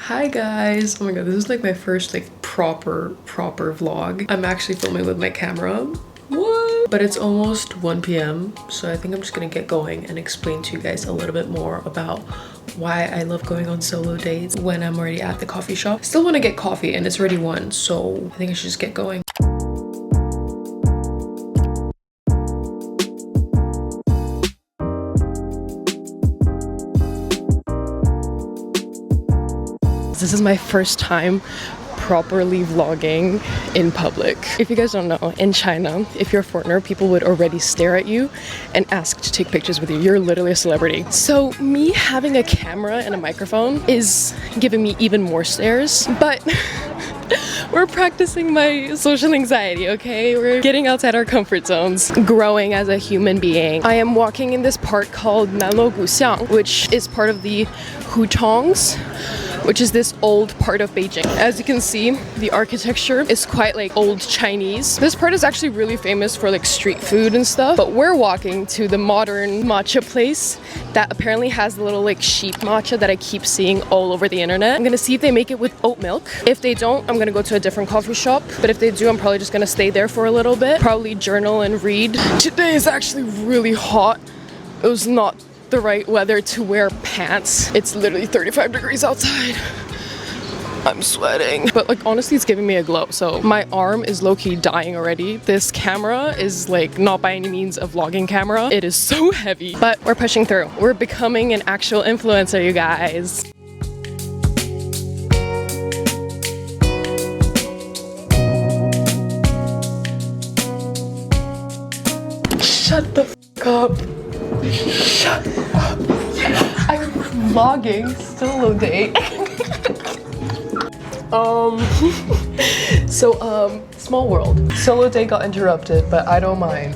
Hi guys! Oh my god, this is like my first like proper vlog. I'm actually filming with my camera. What? But it's almost 1 p.m. so I think I'm just gonna get going and explain to you guys a little bit more about why I love going on solo dates when I'm already at the coffee shop. Still want to get coffee and it's already 1, so I think I should just get going. This is my first time properly vlogging in public. If you guys don't know, in China, if you're a foreigner, people would already stare at you and ask to take pictures with you. You're literally a celebrity. So me having a camera and a microphone is giving me even more stares, but we're practicing my social anxiety, okay? We're getting outside our comfort zones, growing as a human being. I am walking in this part called Nanluoguxiang, which is part of the hutongs, which is this old part of Beijing. As you can see, the architecture is quite like old Chinese. This part is actually really famous for like street food and stuff, but we're walking to the modern matcha place that apparently has the little like sheep matcha that I keep seeing all over the internet. I'm gonna see if they make it with oat milk. If they don't, I'm gonna go to a different coffee shop, but if they do, I'm probably just gonna stay there for a little bit, probably journal and read. Today is actually really hot. It was not the right weather to wear pants. It's literally 35 degrees outside. I'm sweating. But like honestly, it's giving me a glow. So my arm is low-key dying already. This camera is like not by any means a vlogging camera. It is so heavy, but we're pushing through. We're becoming an actual influencer, you guys. Shut the f up. Shut up. I'm vlogging solo date. Small world. Solo date got interrupted, but I don't mind.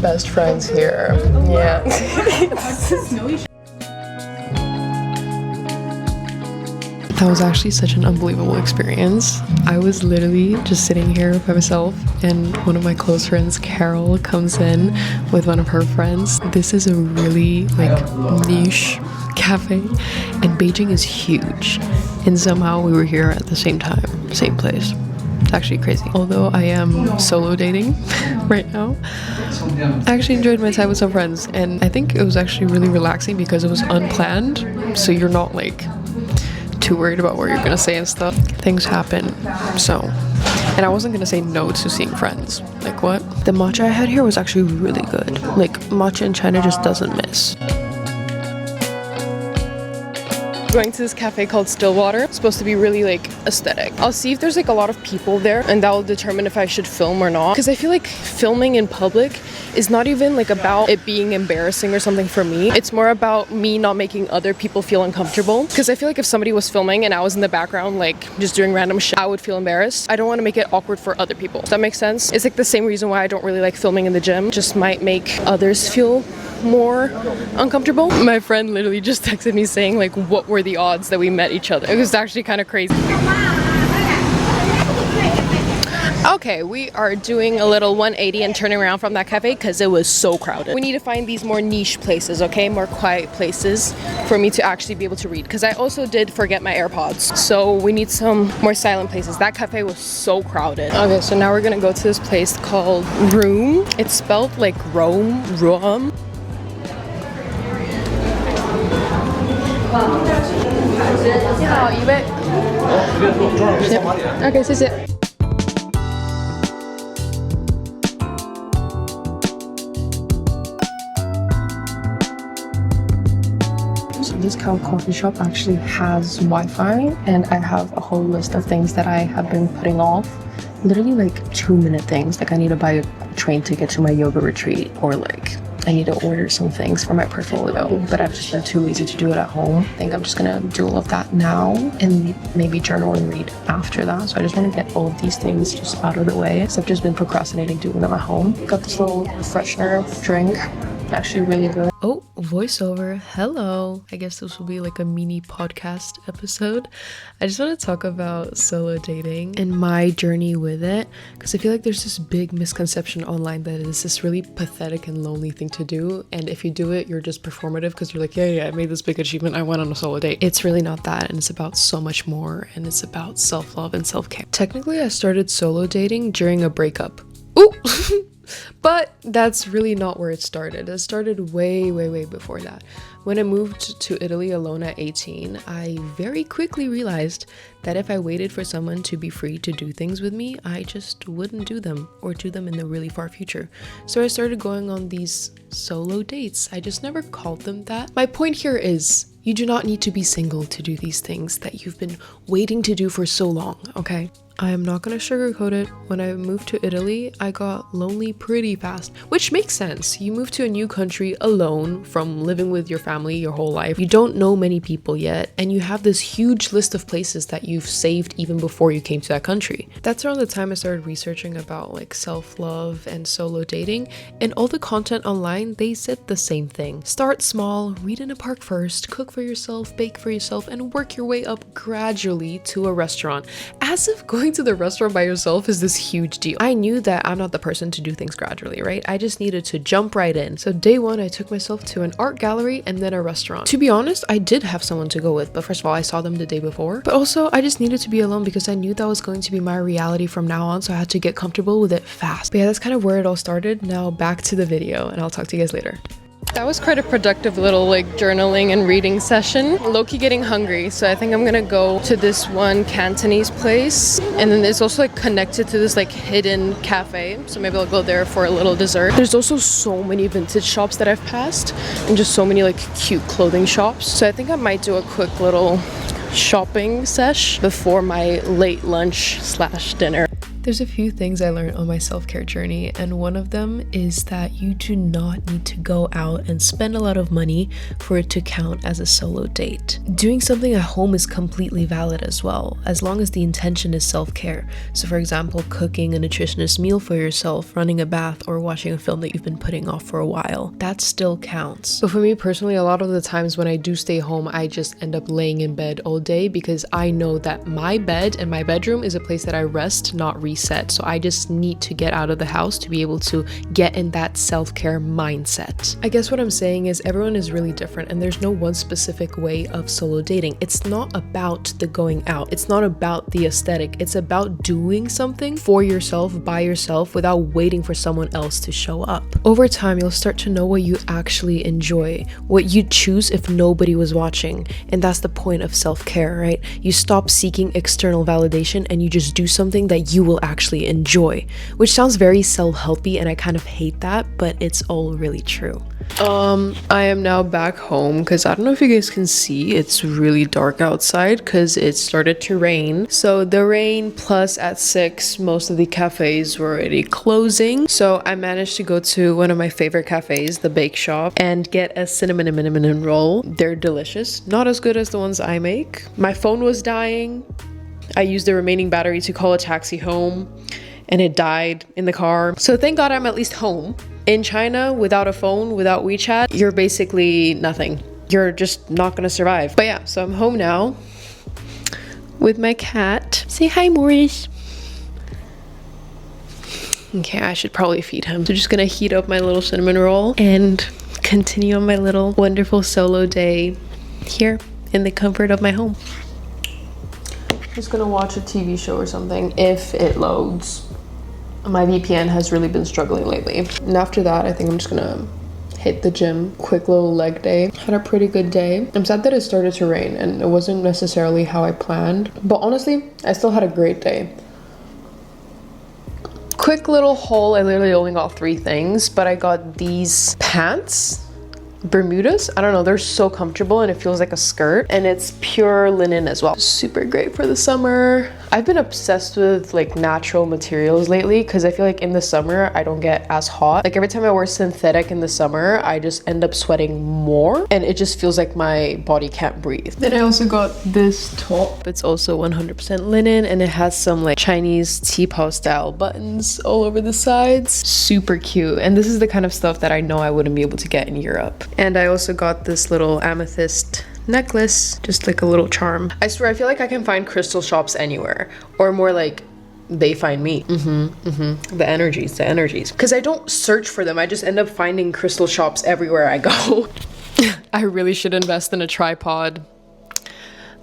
Best friends here. Yeah. That was actually such an unbelievable experience. I was literally just sitting here by myself and one of my close friends, Carol, comes in with one of her friends. This is a really like niche cafe and Beijing is huge. And somehow we were here at the same time, same place. It's actually crazy. Although I am solo dating right now, I actually enjoyed my time with some friends and I think it was actually really relaxing because it was unplanned. So you're not like too worried about what you're gonna say and stuff. Things happen, so. And I wasn't gonna say no to seeing friends. Like what? The matcha I had here was actually really good. Like matcha in China just doesn't miss. Going to this cafe called Stillwater. It's supposed to be really like aesthetic. I'll see if there's like a lot of people there and that will determine if I should film or not. Because I feel like filming in public is not even like about it being embarrassing or something for me. It's more about me not making other people feel uncomfortable. Because I feel like if somebody was filming and I was in the background like just doing random shit, I would feel embarrassed. I don't want to make it awkward for other people. Does that make sense? It's like the same reason why I don't really like filming in the gym. Just might make others feel more uncomfortable. My friend literally just texted me saying like what were the odds that we met each other. It was actually kind of crazy. Okay, we are doing a little 180 and turning around from that cafe because it was so crowded. We need to find these more niche places, okay? More quiet places for me to actually be able to read because I also did forget my AirPods. So we need some more silent places. That cafe was so crowded. Okay, so now we're gonna go to this place called Room. It's spelled like Rome. Okay, 谢谢。 So this coffee shop actually has Wi-Fi and I have a whole list of things that I have been putting off. Literally like 2-minute things, like I need to buy a train ticket to my yoga retreat or like I need to order some things for my portfolio, but I've just been too lazy to do it at home. I think I'm just gonna do all of that now and maybe journal and read after that. So I just want to get all of these things just out of the way. So I've just been procrastinating doing them at home. Got this little freshener drink, actually really good. Oh, voiceover. Hello. I guess this will be like a mini podcast episode. I just want to talk about solo dating and my journey with it, because I feel like there's this big misconception online that it's this really pathetic and lonely thing to do, and if you do it, you're just performative because you're like, yeah, I made this big achievement, I went on a solo date. It's really not that, and it's about so much more, and it's about self-love and self-care. Technically, I started solo dating during a breakup. Ooh! But that's really not where it started. It started way before that. When I moved to Italy alone at 18, I very quickly realized that if I waited for someone to be free to do things with me, I just wouldn't do them, or do them in the really far future. So I started going on these solo dates. I just never called them that. My point here is, you do not need to be single to do these things that you've been waiting to do for so long, okay? I am not gonna sugarcoat it. When I moved to Italy, I got lonely pretty fast, which makes sense. You move to a new country alone from living with your family your whole life. You don't know many people yet, and you have this huge list of places that you've saved even before you came to that country. That's around the time I started researching about like self-love and solo dating, and all the content online, they said the same thing. Start small, read in a park first, cook for yourself, bake for yourself, and work your way up gradually to a restaurant. As if going to the restaurant by yourself is this huge deal. I knew that I'm not the person to do things gradually, right? I just needed to jump right in. So day one, I took myself to an art gallery and then a restaurant. To be honest, I did have someone to go with, but first of all, I saw them the day before. But also, I just needed to be alone because I knew that was going to be my reality from now on, so I had to get comfortable with it fast. But yeah, that's kind of where it all started. Now back to the video, and I'll talk to you guys later. That was quite a productive little like journaling and reading session. Low-key getting hungry, so I think I'm gonna go to this one Cantonese place, and then it's also like connected to this like hidden cafe, so maybe I'll go there for a little dessert. There's also so many vintage shops that I've passed, and just so many like cute clothing shops, so I think I might do a quick little shopping sesh before my late lunch / dinner. There's a few things I learned on my self-care journey, and one of them is that you do not need to go out and spend a lot of money for it to count as a solo date. Doing something at home is completely valid as well, as long as the intention is self-care. So for example, cooking a nutritious meal for yourself, running a bath, or watching a film that you've been putting off for a while. That still counts. But for me personally, a lot of the times when I do stay home, I just end up laying in bed all day because I know that my bed and my bedroom is a place that I rest, not reset. So I just need to get out of the house to be able to get in that self-care mindset. I guess what I'm saying is everyone is really different, and there's no one specific way of solo dating. It's not about the going out. It's not about the aesthetic. It's about doing something for yourself, by yourself, without waiting for someone else to show up. Over time, you'll start to know what you actually enjoy, what you'd choose if nobody was watching. And that's the point of self-care, right? You stop seeking external validation and you just do something that you will actually enjoy, which sounds very self-helpy, and I kind of hate that, but it's all really true. I am now back home because I don't know if you guys can see, it's really dark outside because it started to rain. So the rain plus at 6, most of the cafes were already closing. So I managed to go to one of my favorite cafes, the Bake Shop, and get a cinnamon roll. They're delicious. Not as good as the ones I make. My phone was dying. I used the remaining battery to call a taxi home, and it died in the car. So thank God I'm at least home. In China, without a phone, without WeChat, you're basically nothing. You're just not gonna survive. But yeah, so I'm home now with my cat. Say hi, Maurice. Okay, I should probably feed him. So just gonna heat up my little cinnamon roll and continue on my little wonderful solo day here in the comfort of my home. Just gonna watch a TV show or something if it loads. My VPN has really been struggling lately. And after that, I think I'm just gonna hit the gym. Quick little leg day. Had a pretty good day. I'm sad that it started to rain and it wasn't necessarily how I planned, but honestly, I still had a great day. Quick little haul. I literally only got 3 things, but I got these pants. Bermudas, I don't know, they're so comfortable and it feels like a skirt, and it's pure linen as well. Super great for the summer. I've been obsessed with like natural materials lately because I feel like in the summer I don't get as hot. Like every time I wear synthetic in the summer, I just end up sweating more and it just feels like my body can't breathe. Then I also got this top. It's also 100% linen and it has some like Chinese teapot style buttons all over the sides. Super cute, and this is the kind of stuff that I know I wouldn't be able to get in Europe. And I also got this little amethyst necklace, just like a little charm. I swear, I feel like I can find crystal shops anywhere, or more like they find me. The energies. Because I don't search for them, I just end up finding crystal shops everywhere I go. I really should invest in a tripod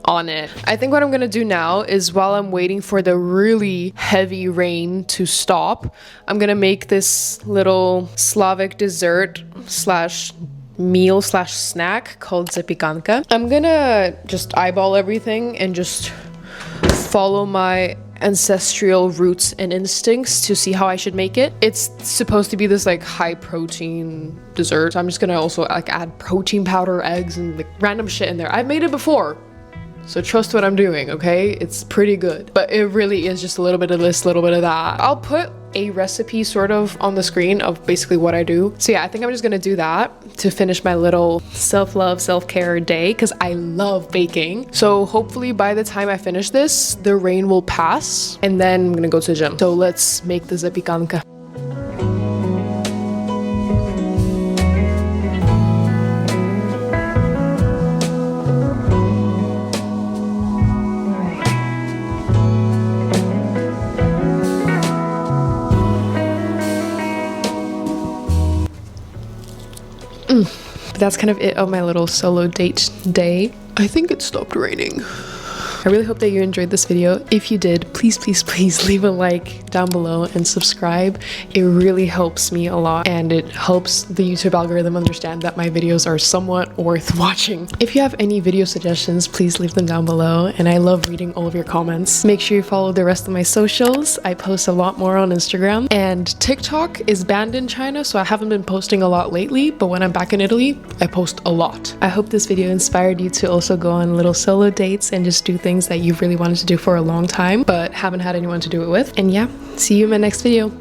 on it. I think what I'm gonna do now is, while I'm waiting for the really heavy rain to stop, I'm gonna make this little Slavic dessert slash meal slash snack called zapekanka. I'm gonna just eyeball everything and just follow my ancestral roots and instincts to see how I should make it. It's supposed to be this like high protein dessert. I'm just gonna also like add protein powder, eggs, and like random shit in there. I've made it before, so trust what I'm doing, okay? It's pretty good. But it really is just a little bit of this, a little bit of that. I'll put a recipe sort of on the screen of basically what I do. So yeah, I think I'm just gonna do that to finish my little self-love, self-care day, because I love baking. So hopefully by the time I finish this, the rain will pass, and then I'm gonna go to the gym. So let's make the zapekanka. That's kind of it of my little solo date day. I think it stopped raining. I really hope that you enjoyed this video. If you did, please leave a like down below and subscribe. It really helps me a lot, and it helps the YouTube algorithm understand that my videos are somewhat worth watching. If you have any video suggestions, please leave them down below, and I love reading all of your comments. Make sure you follow the rest of my socials. I post a lot more on Instagram, and TikTok is banned in China, so I haven't been posting a lot lately, but when I'm back in Italy, I post a lot. I hope this video inspired you to also go on little solo dates and just do things that you've really wanted to do for a long time but haven't had anyone to do it with. And yeah, see you in my next video.